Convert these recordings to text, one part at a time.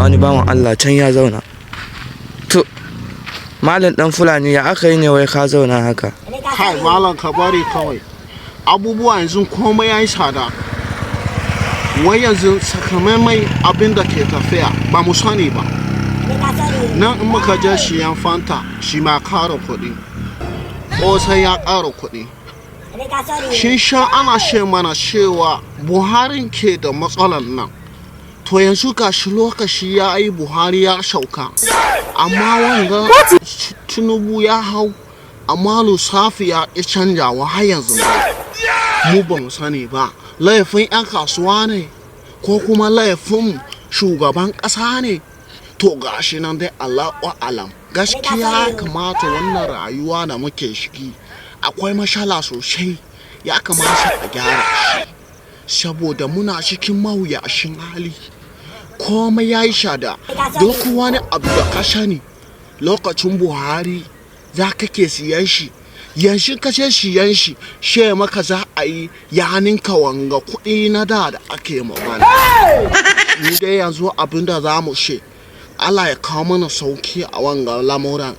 wani bawan Allah can ya zauna. To malam dan Fulani ya aka yi ne wai ka zauna haka? Kai malam ka bari kawai. Abubuwa yanzu komai yayi tsada. Wai yanzu sakamaimai abin da ke tafiya ba mu sani ba. Nan in muka je siyan Fanta shi ma ƙara kuɗi. Ƙosai ya ƙara kuɗi. Shin sha ana ce mana cewa Buhari ke da matsalan nan. To yanzu gashi lokaci ya yi Buhari ya sauka. Amma wanga Tinubu ya hau. Amma lissafi ya ƙi canjawa har yanzu ba. Mu ba mu sani ba. Laifin 'yan kasuwa ne ko kuma laifin shugaban ƙasa ne. To gashi nan dai Allahu alam. Gaskiya ya kamata wannan rayuwa da muke shigi akwai mashala sosai, ya kamata a gyara shi saboda muna cikin mawuyacin hali. Komai ya yi shada. Duk wani abu da ka sani lokacin Buhari za ka ke siyan shi, yanzu ka ce siyan shi she maka za a yi ya ninka wanga kuɗi na da ake magana. Ni dai yanzu abin da za mu she Allah ya kawo mana sauki a wanga lamuran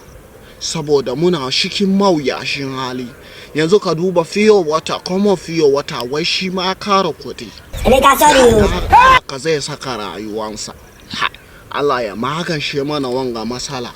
saboda muna cikin mawuyacin hali. Yanzu ka duba fiyo wata, kuma fiyo wata wai shi ma kara kuɗi. Ka zai saka rayuwansa. Allah ya magance mana wanga matsala.